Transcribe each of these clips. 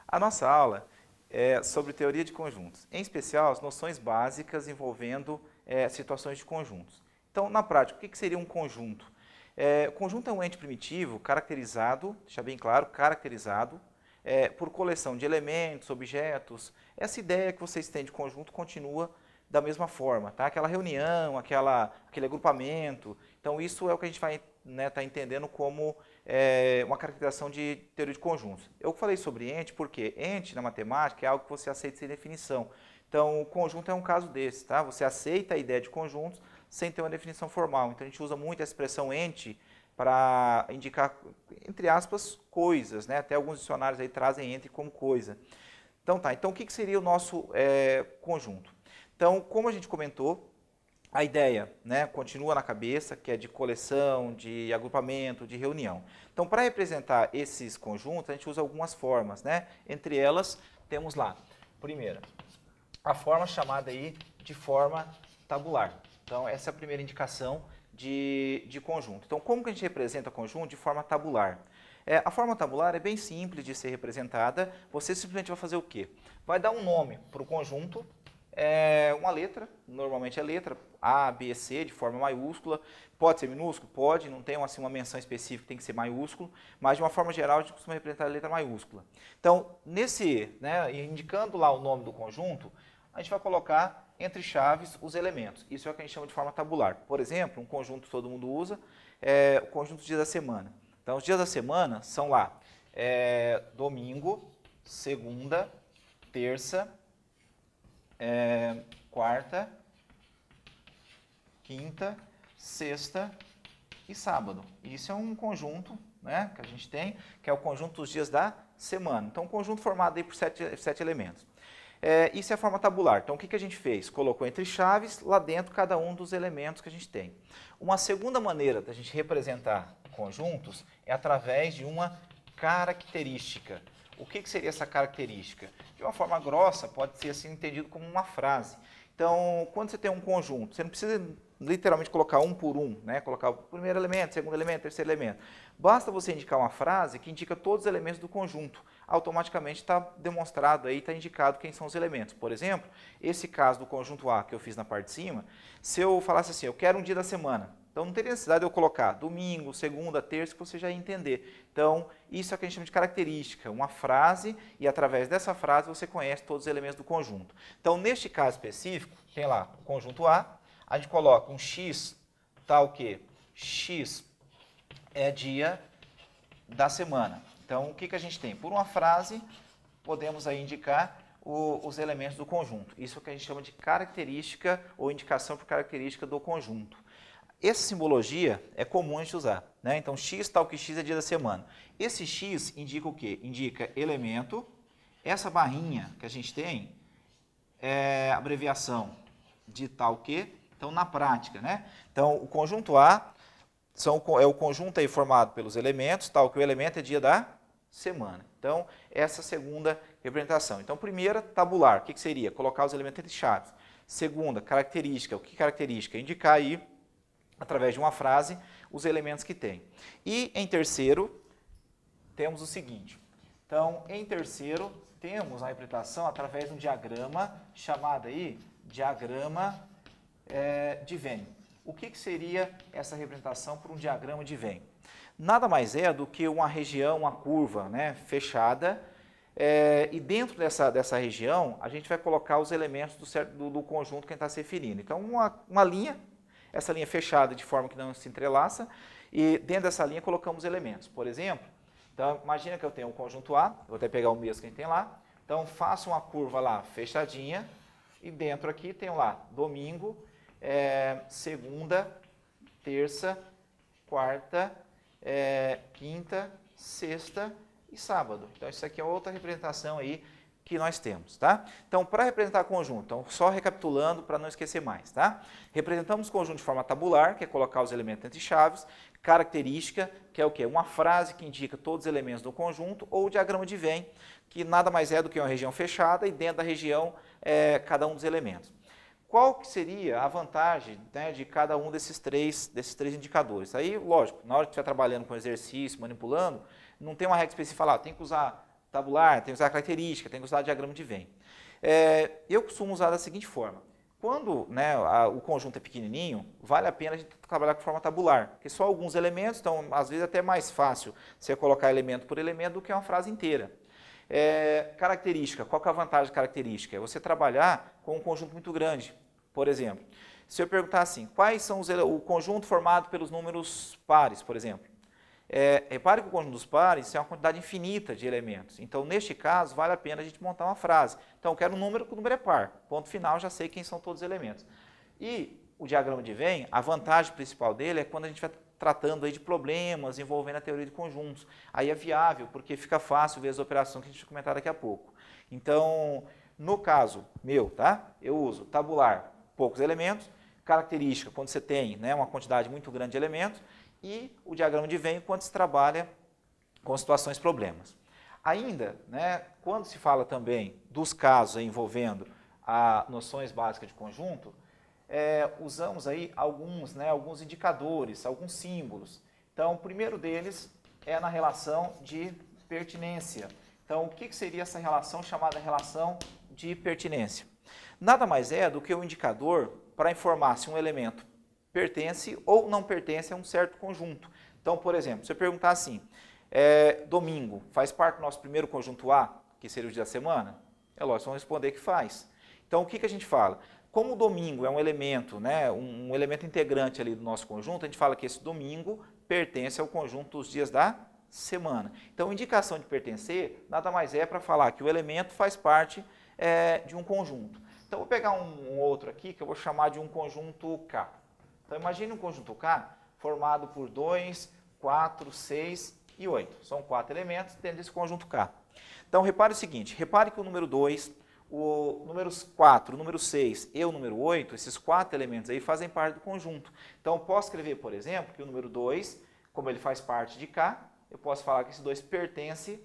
A nossa aula é sobre teoria de conjuntos, em especial as noções básicas envolvendo situações de conjuntos. Então, na prática, o que seria um conjunto? O conjunto é um ente primitivo caracterizado, deixar bem claro, caracterizado por coleção de elementos, objetos. Essa ideia que vocês têm de conjunto continua da mesma forma, tá? Aquela reunião, aquele agrupamento. Então, isso é o que a gente vai tá entendendo como uma caracterização de teoria de conjuntos. Eu falei sobre ente porque ente na matemática é algo que você aceita sem definição. Então, o conjunto é um caso desse, tá? Você aceita a ideia de conjuntos sem ter uma definição formal. Então, a gente usa muito a expressão ente para indicar, entre aspas, coisas, né? Até alguns dicionários aí trazem ente como coisa. Então, tá. Então, o que seria o nosso conjunto? Então, como a gente comentou, a ideia, né, continua na cabeça, que é de coleção, de agrupamento, de reunião. Então, para representar esses conjuntos, a gente usa algumas formas, né? Entre elas, temos lá, primeira, a forma chamada aí de forma tabular. Então, essa é a primeira indicação de conjunto. Então, como que a gente representa conjunto de forma tabular? A forma tabular é bem simples de ser representada. Você simplesmente vai fazer o quê? Vai dar um nome para o conjunto, uma letra, normalmente é letra A, B, C, de forma maiúscula. Pode ser minúsculo? Pode, não tem assim, uma menção específica, tem que ser maiúsculo, mas de uma forma geral a gente costuma representar a letra maiúscula. Então, indicando lá o nome do conjunto, a gente vai colocar entre chaves os elementos. Isso é o que a gente chama de forma tabular. Por exemplo, um conjunto que todo mundo usa é o conjunto dos dias da semana. Então, os dias da semana são lá domingo, segunda, terça, quarta, quinta, sexta e sábado. Isso é um conjunto, né, que a gente tem, que é o conjunto dos dias da semana. Então, um conjunto formado aí por sete elementos. Isso é a forma tabular. Então, o que a gente fez? Colocou entre chaves, lá dentro, cada um dos elementos que a gente tem. Uma segunda maneira da gente representar conjuntos é através de uma característica. O que seria essa característica? De uma forma grossa, pode ser assim entendido como uma frase. Então, quando você tem um conjunto, você não precisa literalmente colocar um por um, né? Colocar o primeiro elemento, segundo elemento, terceiro elemento. Basta você indicar uma frase que indica todos os elementos do conjunto. Automaticamente está demonstrado aí, está indicado quem são os elementos. Por exemplo, esse caso do conjunto A que eu fiz na parte de cima, se eu falasse assim, eu quero um dia da semana, então não teria necessidade de eu colocar domingo, segunda, terça, que você já ia entender. Então, isso é o que a gente chama de característica, uma frase, e através dessa frase você conhece todos os elementos do conjunto. Então, neste caso específico, tem lá o conjunto A, a gente coloca um X, tal que X é dia da semana. Então, o que a gente tem? Por uma frase, podemos aí indicar os elementos do conjunto. Isso é o que a gente chama de característica ou indicação por característica do conjunto. Essa simbologia é comum a gente usar, né? Então, X tal que X é dia da semana. Esse X indica o quê? Indica elemento. Essa barrinha que a gente tem é a abreviação de tal que. Então, na prática, né? Então, o conjunto A é o conjunto aí formado pelos elementos, tal que o elemento é dia da semana. Então, essa é a segunda representação. Então, primeira, tabular. O que seria? Colocar os elementos entre chaves. Segunda, característica. O que característica? Indicar aí, através de uma frase, os elementos que tem. E, em terceiro, temos o seguinte. Então, em terceiro, temos a representação através de um diagrama chamado aí diagrama de Venn. O que seria essa representação por um diagrama de Venn? Nada mais é do que uma região, uma curva, né, fechada, e dentro dessa região, a gente vai colocar os elementos do conjunto que a gente está se referindo. Então, uma linha, essa linha fechada de forma que não se entrelaça, e dentro dessa linha colocamos elementos. Por exemplo, então, imagina que eu tenho um conjunto A, vou até pegar o mesmo que a gente tem lá, então faço uma curva lá fechadinha, e dentro aqui tenho lá domingo, segunda, terça, quarta, quinta, sexta e sábado. Então, isso aqui é outra representação aí que nós temos, tá? Então, para representar conjunto, então, só recapitulando para não esquecer mais, tá? Representamos conjunto de forma tabular, que é colocar os elementos entre chaves, característica, que é o quê? Uma frase que indica todos os elementos do conjunto, ou diagrama de Venn, que nada mais é do que uma região fechada e dentro da região cada um dos elementos. qual que seria a vantagem, né, de cada um desses três indicadores? Aí, lógico, na hora que você estiver trabalhando com exercício, manipulando, não tem uma regra específica, falar, tem que usar tabular, tem que usar característica, tem que usar diagrama de Venn. Eu costumo usar da seguinte forma. Quando, né, o conjunto é pequenininho, vale a pena a gente trabalhar com forma tabular, porque só alguns elementos, então às vezes é até mais fácil você colocar elemento por elemento do que uma frase inteira. Característica, qual que é a vantagem de característica? É você trabalhar com um conjunto muito grande. Por exemplo, se eu perguntar assim, quais são o conjunto formado pelos números pares, por exemplo? Repare que o conjunto dos pares é uma quantidade infinita de elementos. Então, neste caso, vale a pena a gente montar uma frase. Então, eu quero um número que o número é par. Ponto final, já sei quem são todos os elementos. E o diagrama de Venn, a vantagem principal dele é quando a gente vai tratando aí de problemas envolvendo a teoria de conjuntos. Aí é viável, porque fica fácil ver as operações que a gente vai comentar daqui a pouco. Então, no caso meu, tá? Eu uso tabular, poucos elementos, característica, quando você tem, né, uma quantidade muito grande de elementos, e o diagrama de Venn quando se trabalha com situações problemas. Ainda, né, quando se fala também dos casos envolvendo noções básicas de conjunto, usamos aí alguns indicadores, alguns símbolos. Então, o primeiro deles é na relação de pertinência. Então, o que seria essa relação chamada relação de pertinência? Nada mais é do que um indicador para informar se um elemento pertence ou não pertence a um certo conjunto. Então, por exemplo, se eu perguntar assim, domingo faz parte do nosso primeiro conjunto A, que seria o dia da semana? É lógico, vamos responder que faz. Então, o que a gente fala? Como o domingo é um elemento, né, um elemento integrante ali do nosso conjunto, a gente fala que esse domingo pertence ao conjunto dos dias da semana. Então, indicação de pertencer nada mais é para falar que o elemento faz parte de um conjunto. Então, vou pegar um outro aqui que eu vou chamar de um conjunto K. Então, imagine um conjunto K formado por 2, 4, 6 e 8. São 4 elementos dentro desse conjunto K. Então, repare o seguinte, repare que o número 2, o número 4, o número 6 e o número 8, esses 4 elementos aí fazem parte do conjunto. Então, eu posso escrever, por exemplo, que o número 2, como ele faz parte de K, eu posso falar que esse 2 pertence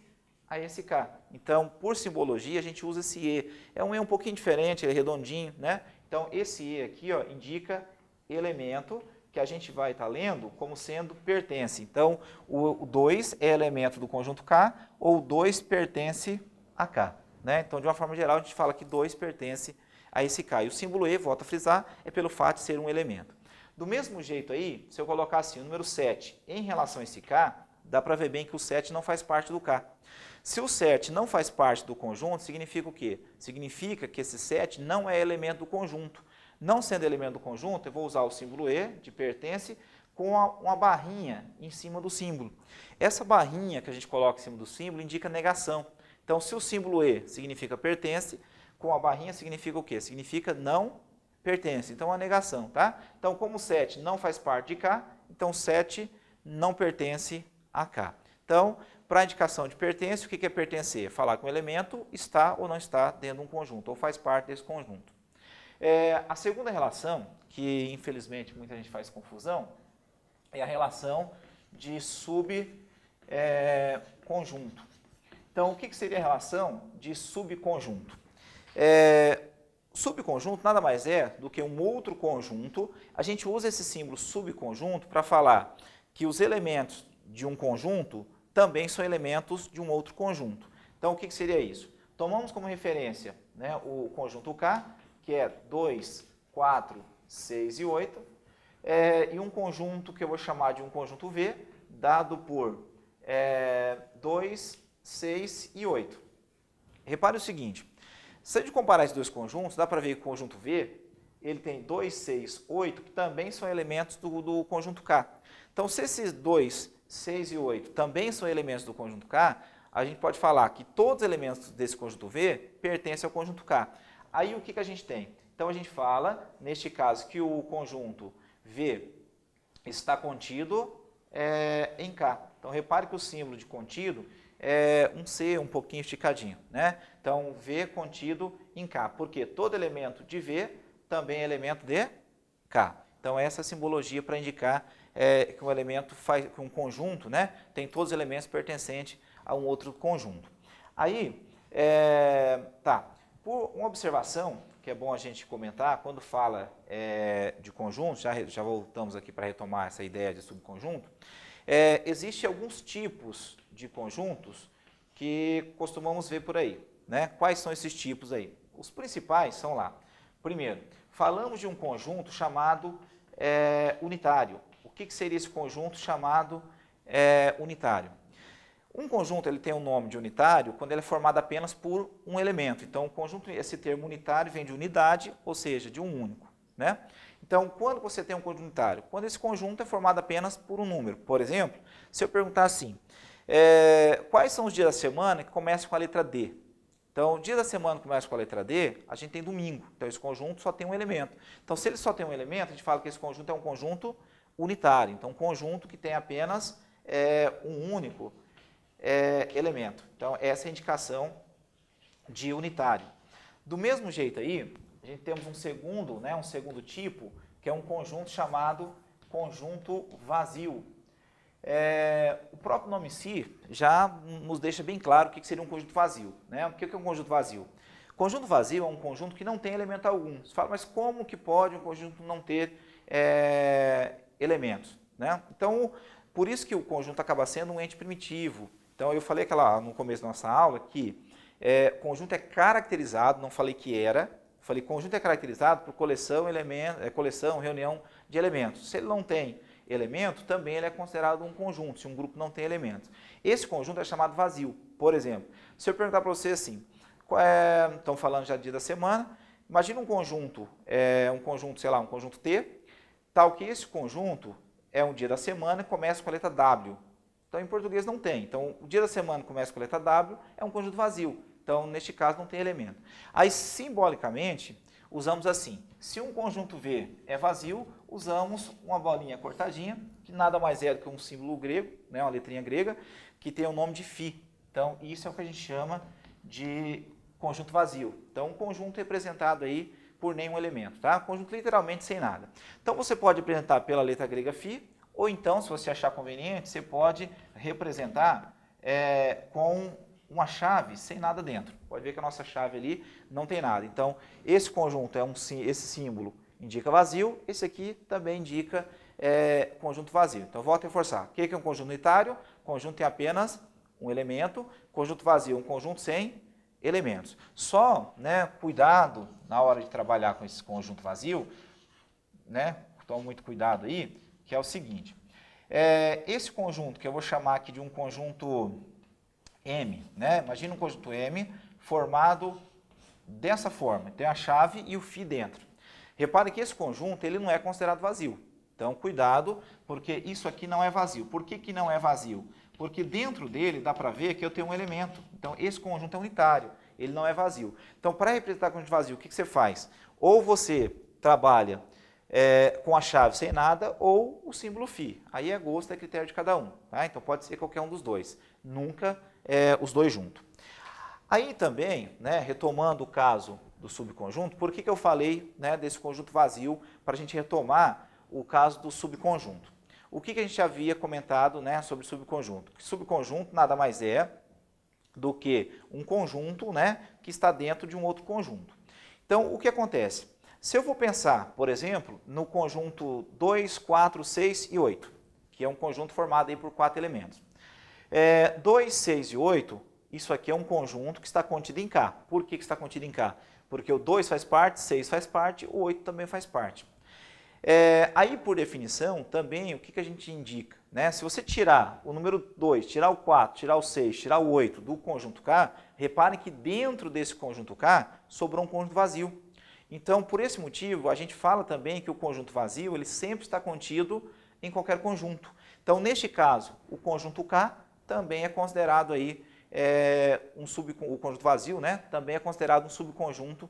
a esse K. Então, por simbologia, a gente usa esse E. É um E um pouquinho diferente, ele é redondinho, né? Então, esse E aqui, ó, indica elemento que a gente vai estar lendo como sendo pertence. Então, o 2 é elemento do conjunto K, ou o 2 pertence a K. Né? Então, de uma forma geral, a gente fala que 2 pertence a esse K. E o símbolo E, volto a frisar, é pelo fato de ser um elemento. Do mesmo jeito aí, se eu colocar assim, o número 7 em relação a esse K, dá para ver bem que o 7 não faz parte do K. Se o 7 não faz parte do conjunto, significa o quê? Significa que esse 7 não é elemento do conjunto. Não sendo elemento do conjunto, eu vou usar o símbolo E, de pertence, com uma barrinha em cima do símbolo. Essa barrinha que a gente coloca em cima do símbolo indica negação. Então, se o símbolo E significa pertence, com a barrinha significa o quê? Significa não pertence. Então, a negação, tá? Então, como 7 não faz parte de K, então 7 não pertence a K. Então, para a indicação de pertence, o que é pertencer? Falar que um elemento está ou não está dentro de um conjunto, ou faz parte desse conjunto. A segunda relação, que infelizmente muita gente faz confusão, é a relação de subconjunto. Então, o que seria a relação de subconjunto? Subconjunto nada mais é do que um outro conjunto. A gente usa esse símbolo subconjunto para falar que os elementos de um conjunto também são elementos de um outro conjunto. Então, o que seria isso? Tomamos como referência, né, o conjunto K, que é 2, 4, 6 e 8, e um conjunto que eu vou chamar de um conjunto V, dado por 2, 6 e 8. Repare o seguinte, se a gente comparar esses dois conjuntos, dá para ver que o conjunto V, ele tem 2, 6, 8, que também são elementos do conjunto K. Então, se esses 2, 6 e 8 também são elementos do conjunto K, a gente pode falar que todos os elementos desse conjunto V pertencem ao conjunto K. Aí o que a gente tem? Então a gente fala, neste caso, que o conjunto V está contido em K. Então repare que o símbolo de contido é um C um pouquinho esticadinho, né? Então V contido em K, porque todo elemento de V também é elemento de K. Então essa é a simbologia para indicar que um elemento que um conjunto, né, tem todos os elementos pertencentes a um outro conjunto. Aí, por uma observação que é bom a gente comentar, quando fala de conjunto, já voltamos aqui para retomar essa ideia de subconjunto, existem alguns tipos de conjuntos que costumamos ver por aí, né? Quais são esses tipos aí? Os principais são lá. Primeiro, falamos de um conjunto chamado unitário. O que seria esse conjunto chamado unitário? Um conjunto ele tem o nome de unitário quando ele é formado apenas por um elemento. Então, o conjunto, esse termo unitário vem de unidade, ou seja, de um único, né? Então, quando você tem um conjunto unitário? Quando esse conjunto é formado apenas por um número. Por exemplo, se eu perguntar assim, quais são os dias da semana que começam com a letra D? Então, o dia da semana que começa com a letra D, a gente tem domingo. Então, esse conjunto só tem um elemento. Então, se ele só tem um elemento, a gente fala que esse conjunto é um conjunto unitário. Então, um conjunto que tem apenas um único elemento. Então, essa é a indicação de unitário. Do mesmo jeito aí, a gente temos um segundo tipo, que é um conjunto chamado conjunto vazio. O próprio nome em si já nos deixa bem claro o que seria um conjunto vazio, né? O que é um conjunto vazio? Conjunto vazio é um conjunto que não tem elemento algum. Você fala, mas como que pode um conjunto não ter elementos, né? Então, por isso que o conjunto acaba sendo um ente primitivo. Então, eu falei no começo da nossa aula que conjunto é caracterizado, não falei que era, falei conjunto é caracterizado por coleção, reunião de elementos. Se ele não tem elemento, também ele é considerado um conjunto, se um grupo não tem elementos. Esse conjunto é chamado vazio. Por exemplo, se eu perguntar para você assim, estão falando já do dia da semana, imagina um conjunto, sei lá, um conjunto T, tal que esse conjunto é um dia da semana e começa com a letra W. Então, em português não tem. Então, o dia da semana começa com a letra W, é um conjunto vazio. Então, neste caso, não tem elemento. Aí, simbolicamente, usamos assim. Se um conjunto V é vazio, usamos uma bolinha cortadinha, que nada mais é do que um símbolo grego, né, uma letrinha grega, que tem o nome de φ. Então, isso é o que a gente chama de conjunto vazio. Então, um conjunto representado aí por nenhum elemento, tá? Conjunto literalmente sem nada. Então, você pode representar pela letra grega φ, ou então, se você achar conveniente, você pode representar com uma chave sem nada dentro. Pode ver que a nossa chave ali não tem nada. Então, esse conjunto, esse símbolo indica vazio, esse aqui também indica conjunto vazio. Então, volto a reforçar. O que é um conjunto unitário? Conjunto tem apenas um elemento. Conjunto vazio, um conjunto sem elementos. Só, né, cuidado na hora de trabalhar com esse conjunto vazio, né, tome muito cuidado aí, que é o seguinte. Esse conjunto, que eu vou chamar aqui de um conjunto M, né? Imagina um conjunto M formado dessa forma, tem a chave e o φ dentro. Repare que esse conjunto ele não é considerado vazio. Então, cuidado, porque isso aqui não é vazio. Por que não é vazio? Porque dentro dele dá para ver que eu tenho um elemento. Então, esse conjunto é unitário, ele não é vazio. Então, para representar conjunto vazio, o que você faz? Ou você trabalha com a chave sem nada ou o símbolo φ. Aí é gosto, é critério de cada um. Tá? Então, pode ser qualquer um dos dois. Nunca os dois juntos. Aí também, né, retomando o caso do subconjunto, por que eu falei, né, desse conjunto vazio para a gente retomar o caso do subconjunto? O que a gente havia comentado, né, sobre subconjunto? Que subconjunto nada mais é do que um conjunto, né, que está dentro de um outro conjunto. Então, o que acontece? Se eu vou pensar, por exemplo, no conjunto 2, 4, 6 e 8, que é um conjunto formado aí por 4 elementos. 2, 6 e 8, isso aqui é um conjunto que está contido em K. Por que está contido em K? Porque o 2 faz parte, 6 faz parte, o 8 também faz parte. Aí, por definição, também o que a gente indica? Né? Se você tirar o número 2, tirar o 4, tirar o 6, tirar o 8 do conjunto K, reparem que dentro desse conjunto K sobrou um conjunto vazio. Então, por esse motivo, a gente fala também que o conjunto vazio ele sempre está contido em qualquer conjunto. Então, neste caso, o conjunto K também é considerado aí o conjunto vazio, né? Também é considerado um subconjunto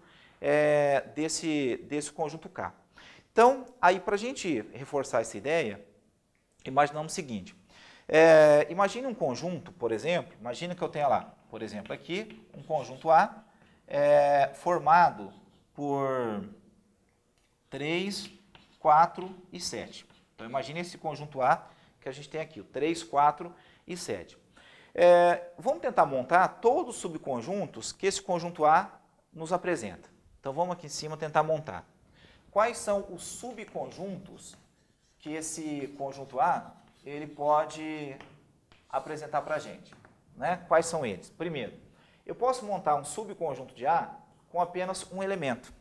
desse conjunto K. Então, aí para a gente reforçar essa ideia, imaginamos o seguinte. Imagine um conjunto, por exemplo, imagine que eu tenha lá, por exemplo, aqui, um conjunto A formado por 3, 4 e 7. Então, imagine esse conjunto A que a gente tem aqui, o 3, 4 e 7. Vamos tentar montar todos os subconjuntos que esse conjunto A nos apresenta. Então vamos aqui em cima tentar montar. Quais são os subconjuntos que esse conjunto A ele pode apresentar para a gente, né? Quais são eles? Primeiro, eu posso montar um subconjunto de A com apenas um elemento.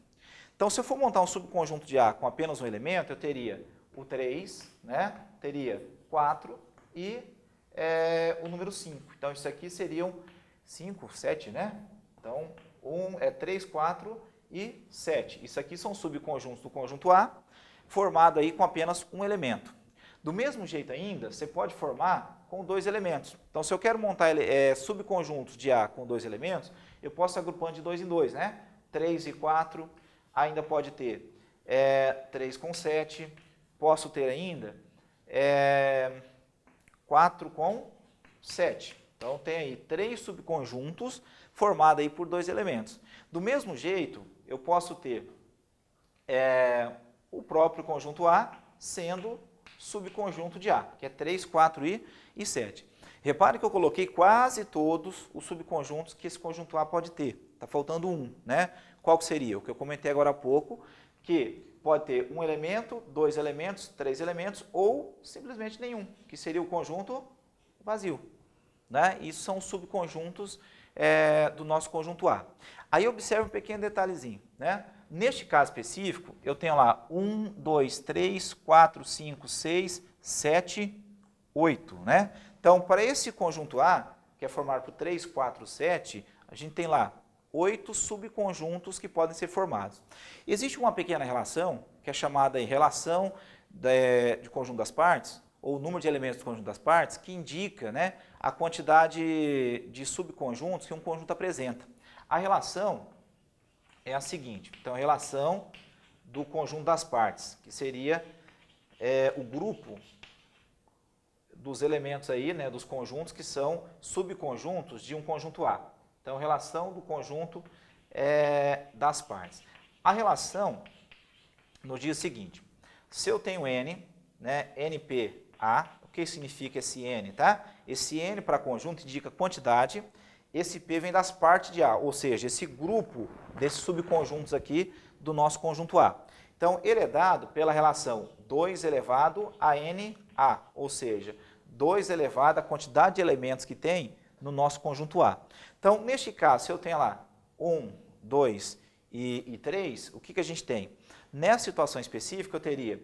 Então, se eu for montar um subconjunto de A com apenas um elemento, eu teria o 3, né? Teria 4 e o número 5. Então, isso aqui seriam 5, 7, né? Então, 3, 4 e 7. Isso aqui são subconjuntos do conjunto A, formado aí com apenas um elemento. Do mesmo jeito ainda, você pode formar com 2 elementos. Então, se eu quero montar subconjuntos de A com 2 elementos, eu posso agrupando de 2 em 2, né? 3 e 4, ainda pode ter 3 com 7, posso ter ainda 4 com 7. Então, tem aí 3 subconjuntos formados aí por 2 elementos. Do mesmo jeito, eu posso ter o próprio conjunto A sendo subconjunto de A, que é 3, 4 e 7. Repare que eu coloquei quase todos os subconjuntos que esse conjunto A pode ter. Está faltando um, né? Qual que seria? O que eu comentei agora há pouco, que pode ter um elemento, 2 elementos, 3 elementos, ou simplesmente nenhum, que seria o conjunto vazio, né? Isso são os subconjuntos do nosso conjunto A. Aí observe um pequeno detalhezinho, né? Neste caso específico, eu tenho lá 1, 2, 3, 4, 5, 6, 7, 8, né? Então, para esse conjunto A, que é formado por 3, 4, 7, a gente tem lá 8 subconjuntos que podem ser formados. Existe uma pequena relação, que é chamada relação de conjunto das partes, ou número de elementos do conjunto das partes, que indica, né, a quantidade de subconjuntos que um conjunto apresenta. A relação é a seguinte, então a relação do conjunto das partes, que seria o grupo dos elementos aí, né, dos conjuntos que são subconjuntos de um conjunto A. Então, relação do conjunto das partes. A relação nos diz o seguinte, se eu tenho N, né, NPA, o que significa esse N, tá? Esse N para conjunto indica quantidade, esse P vem das partes de A, ou seja, esse grupo desses subconjuntos aqui do nosso conjunto A. Então, ele é dado pela relação 2 elevado a NA, ou seja, 2 elevado à quantidade de elementos que tem no nosso conjunto A. Então, neste caso, se eu tenho lá 1, 2 e 3, o que a gente tem? Nessa situação específica, eu teria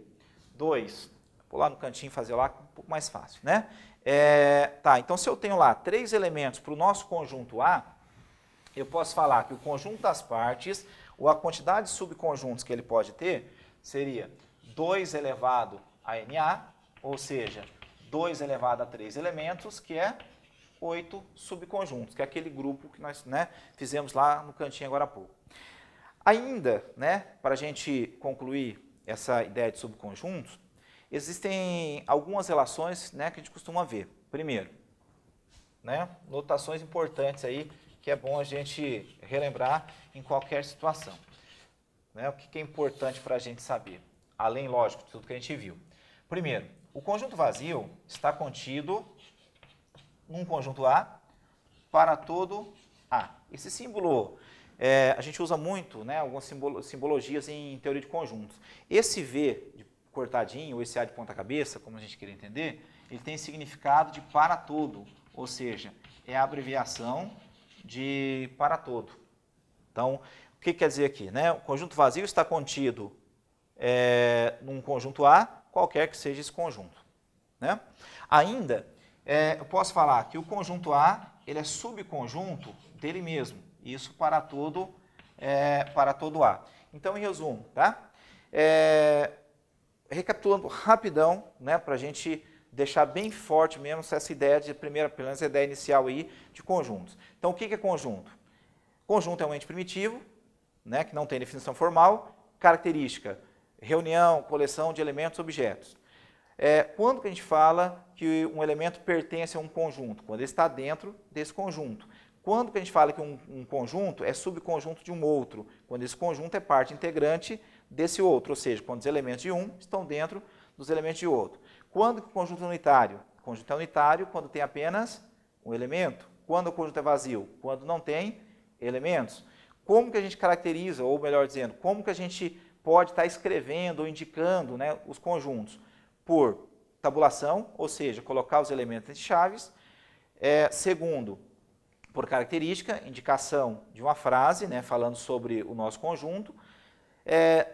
2, vou lá no cantinho fazer lá, um pouco mais fácil, né? Então, se eu tenho lá 3 elementos para o nosso conjunto A, eu posso falar que o conjunto das partes, ou a quantidade de subconjuntos que ele pode ter, seria 2 elevado a NA, ou seja, 2 elevado a 3 elementos, que é 8 subconjuntos, que é aquele grupo que nós, né, fizemos lá no cantinho agora há pouco. Ainda, né, para a gente concluir essa ideia de subconjuntos, existem algumas relações, né, que a gente costuma ver. Primeiro, né, notações importantes aí, que é bom a gente relembrar em qualquer situação. Né, o que é importante para a gente saber, além, lógico, de tudo que a gente viu. Primeiro, o conjunto vazio está contido num conjunto A para todo A. Esse símbolo a gente usa muito, né, algumas simbologias em teoria de conjuntos. Esse V de cortadinho, ou esse A de ponta cabeça, como a gente queria entender, ele tem significado de para todo, ou seja, é a abreviação de para todo. Então, o que quer dizer aqui? Né? O conjunto vazio está contido num conjunto A, qualquer que seja esse conjunto. Né? Ainda, eu posso falar que o conjunto A ele é subconjunto dele mesmo. Isso para todo A. Então, em resumo, tá? Recapitulando rapidão, né, para a gente deixar bem forte mesmo essa ideia de pelo menos a ideia inicial aí de conjuntos. Então, o que é conjunto? Conjunto é um ente primitivo, né, que não tem definição formal, característica, reunião, coleção de elementos, objetos. Quando que a gente fala que um elemento pertence a um conjunto? Quando ele está dentro desse conjunto. Quando que a gente fala que um conjunto é subconjunto de um outro? Quando esse conjunto é parte integrante desse outro, ou seja, quando os elementos de um estão dentro dos elementos de outro. Quando que o conjunto é unitário? O conjunto é unitário quando tem apenas um elemento. Quando o conjunto é vazio? Quando não tem elementos. como que a gente caracteriza, ou melhor dizendo, como que a gente pode estar escrevendo ou indicando, né, os conjuntos? Por tabulação, ou seja, colocar os elementos entre chaves. Segundo, por característica, indicação de uma frase, né, falando sobre o nosso conjunto.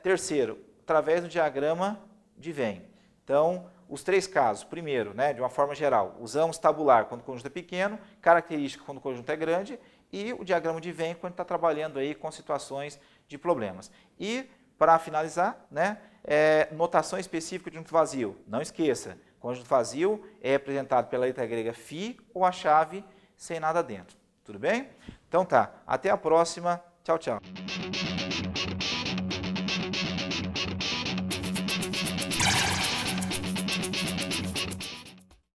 Terceiro, através do diagrama de Venn. Então, os 3 casos. Primeiro, né, de uma forma geral, usamos tabular quando o conjunto é pequeno, característica quando o conjunto é grande e o diagrama de Venn quando está trabalhando aí com situações de problemas. E, para finalizar, né, notação específica de conjunto vazio. Não esqueça, conjunto vazio é representado pela letra grega φ ou a chave sem nada dentro. Tudo bem? Então tá, até a próxima. Tchau, tchau.